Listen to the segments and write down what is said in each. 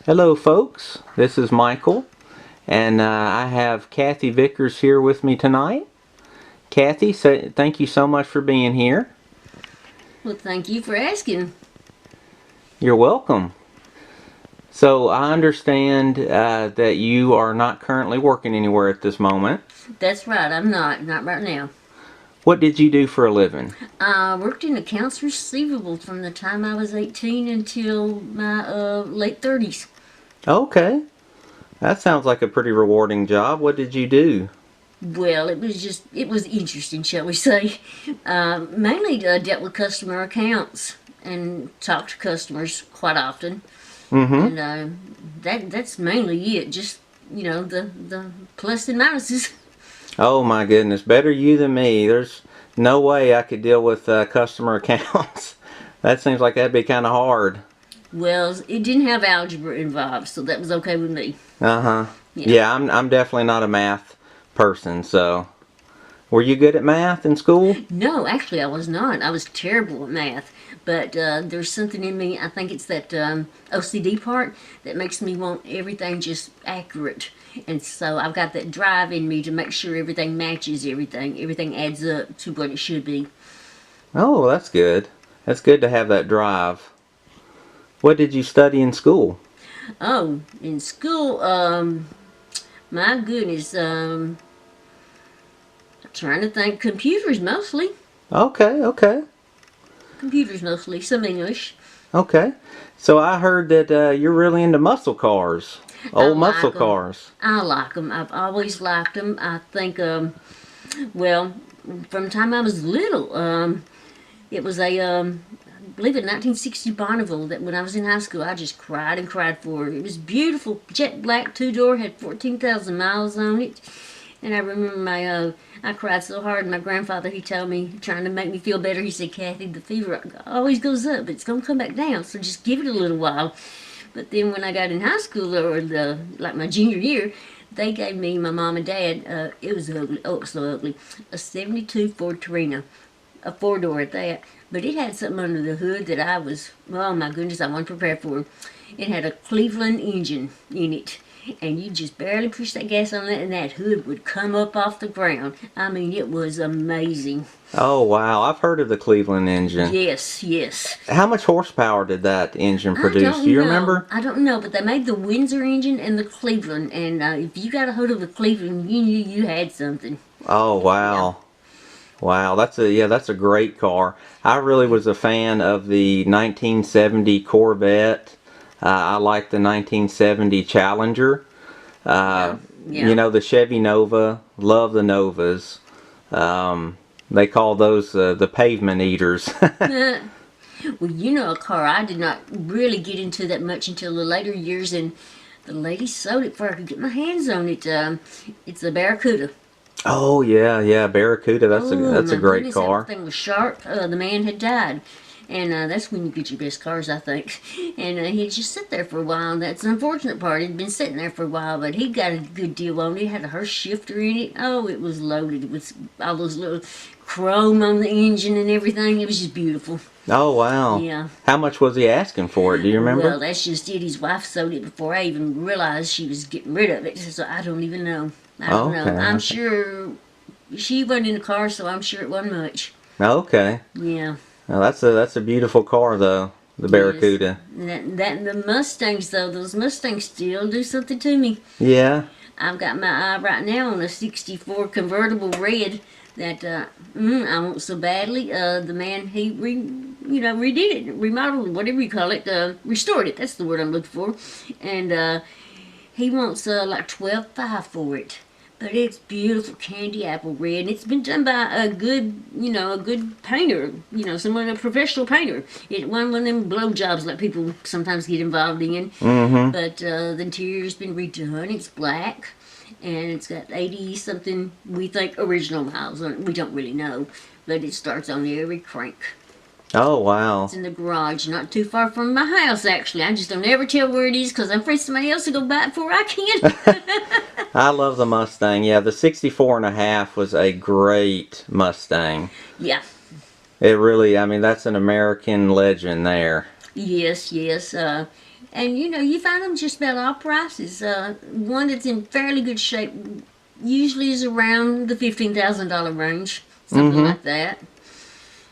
Hello folks, this is Michael, and I have Kathy Vickers here with me tonight. Kathy, thank you so much for being here. Well, thank you for asking. You're welcome. So I understand that you are not currently working anywhere at this moment. That's right, I'm not right now. What did you do for a living? I worked in accounts receivable from the time I was 18 until my late 30s. Okay, that sounds like a pretty rewarding job. What did you do? Well, it was interesting, shall we say. Mainly dealt with customer accounts and talked to customers quite often. Mm-hmm. And that's mainly it. Just, the plus and minuses. Oh my goodness, better you than me. There's no way I could deal with customer accounts. That seems like that'd be kind of hard. Well, it didn't have algebra involved, so that was okay with me. Uh-huh. Yeah. Yeah, I'm definitely not a math person, so. Were you good at math in school? No, actually, I was not. I was terrible at math. But there's something in me, I think it's that OCD part that makes me want everything just accurate. And so I've got that drive in me to make sure everything matches everything. Everything adds up to what it should be. Oh, that's good. That's good to have that drive. What did you study in school? Oh, in school, my goodness, trying to think computers mostly. Okay, okay, Computers mostly, some English. okay. So I heard that you're really into muscle cars. I Old muscle like them. cars. I like them. I've always liked them. I think, well, from the time I was little, it was I believe in 1960 Bonneville that when I was in high school, I just cried and cried for it. It was beautiful, jet black, two-door, had 14,000 miles on it. And I remember I cried so hard. My grandfather, he told me, trying to make me feel better, he said, Kathy, the fever always goes up, but it's going to come back down, so just give it a little while. But then when I got in high school, or like my junior year, they gave me, my mom and dad, it was ugly, oh, it was so ugly, a 72 Ford Torino, a four-door at that. But it had something under the hood that oh my goodness, I wasn't prepared for. It had a Cleveland engine in it. And you just barely push that gas on it, and that hood would come up off the ground. I mean, it was amazing. Oh wow, I've heard of the Cleveland engine. Yes, yes. How much horsepower did that engine I produce? Do don't you know. remember? I don't know, but they made the Windsor engine and the Cleveland, and if you got a hold of the Cleveland, you knew you had something. Oh Yeah. wow. Wow, that's a great car. I really was a fan of the 1970 Corvette. I like the 1970 Challenger. Yeah. You Yeah. know, the Chevy Nova. Love the Novas. They call those the pavement eaters. Well, a car I did not really get into that much until the later years, and the lady sold it before I could get my hands on it. It's a Barracuda. Oh yeah, yeah, Barracuda. Oh That's a my great goodness, that car. thing was sharp. The man had died. And that's when you get your best cars, I think. And he'd just sit there for a while. That's the unfortunate part. He'd been sitting there for a while, but he got a good deal on it. It had a Hurst shifter in it. Oh, it was loaded with all those little chrome on the engine and everything. It was just beautiful. Oh wow. Yeah. How much was he asking for it? Do you Well, remember? that's just it. His wife sold it before I even realized she was getting rid of it. So I don't even know. I don't Okay. know. I'm sure she wasn't in the car, so I'm sure it wasn't much. Okay. Yeah. Now that's a beautiful car though. The Yes. Barracuda. That and the Mustangs though, those Mustangs still do something to me. Yeah. I've got my eye right now on a '64 convertible red that I want so badly. The man redid it, remodeled, whatever you call it, restored it. That's the word I'm looking for, and he wants like 12.5 for it. But it's beautiful candy apple red, and it's been done by a good painter, someone, a professional painter. It wasn't one of them blow jobs like people sometimes get involved in. Mm-hmm. But the interior's been redone. It's black, and it's got 80 something, we think, original miles on it. We don't really know, but it starts on every crank. Oh wow. It's in the garage, not too far from my house, actually. I just don't ever tell where it is because I'm afraid somebody else will go by it before I can. I love the Mustang. Yeah, the 64 and a half was a great Mustang. Yeah. It really, I mean, that's an American legend there. Yes, yes. And you know, you find them just about all prices. One that's in fairly good shape usually is around the $15,000 range, something like that.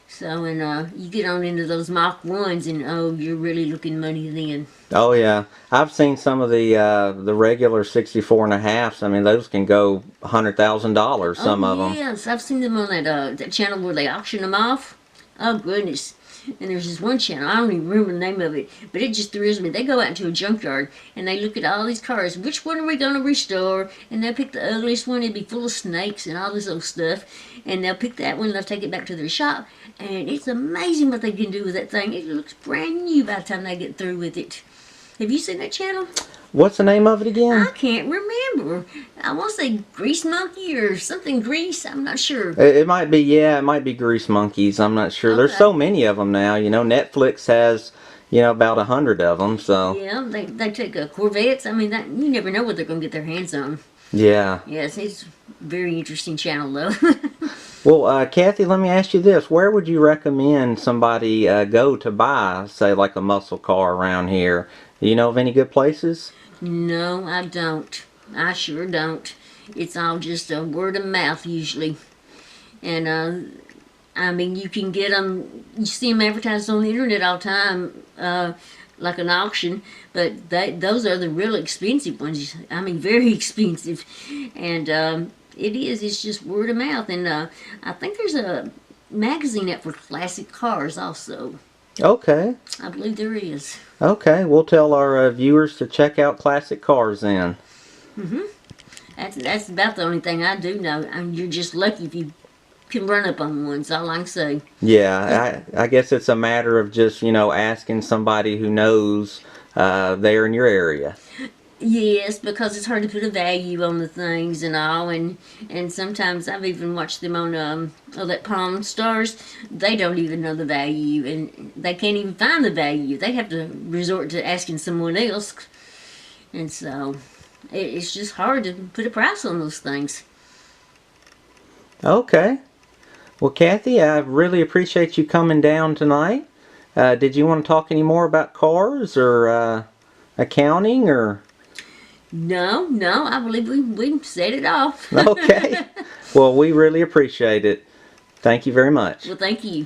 So, and you get on into those Mach 1s, and oh, you're really looking money then. Oh yeah, I've seen some of the regular 64 and a halfs. I mean, those can go $100,000. Some of them. Yes, I've seen them on that channel where they auction them off. Oh goodness! And there's this one channel, I don't even remember the name of it, but it just thrills me. They go out into a junkyard and they look at all these cars. Which one are we going to restore? And they'll pick the ugliest one. It'll be full of snakes and all this old stuff. And they'll pick that one and they'll take it back to their shop. And it's amazing what they can do with that thing. It looks brand new by the time they get through with it. Have you seen that channel? What's the name of it again? I can't remember. I want to say Grease Monkey or something Grease. I'm not sure. It might be, yeah, it might be Grease Monkeys. I'm not sure. There's so many of them now. You know, Netflix has, you know, about 100 of them. So yeah, they take Corvettes. I mean, that you never know what they're going to get their hands on. yeah. Yes, it's a very interesting channel though. Well, Kathy, let me ask you this: where would you recommend somebody go to buy, say, like a muscle car around here? Do you know of any good places? No, I don't. I sure don't. It's all just a word of mouth usually. And I mean, you can get them, you see them advertised on the internet all the time, like an auction, but those are the real expensive ones. I mean, very expensive. And it's just word of mouth. And I think there's a magazine out for classic cars also. Okay. I believe there is. Okay, we'll tell our viewers to check out Classic Cars then. That's about the only thing I do know. You're just lucky if you can run up on one, that's all I can say. Yeah, I guess it's a matter of just, you know, asking somebody who knows there in your area. Yes, because it's hard to put a value on the things and all, and sometimes I've even watched them on that Palm Stars. They don't even know the value, and they can't even find the value. They have to resort to asking someone else, and so it's just hard to put a price on those things. Okay. Well, Kathy, I really appreciate you coming down tonight. Did you want to talk any more about cars or accounting or? No, I believe we set it off. Okay. Well, we really appreciate it. Thank you very much. Well, thank you.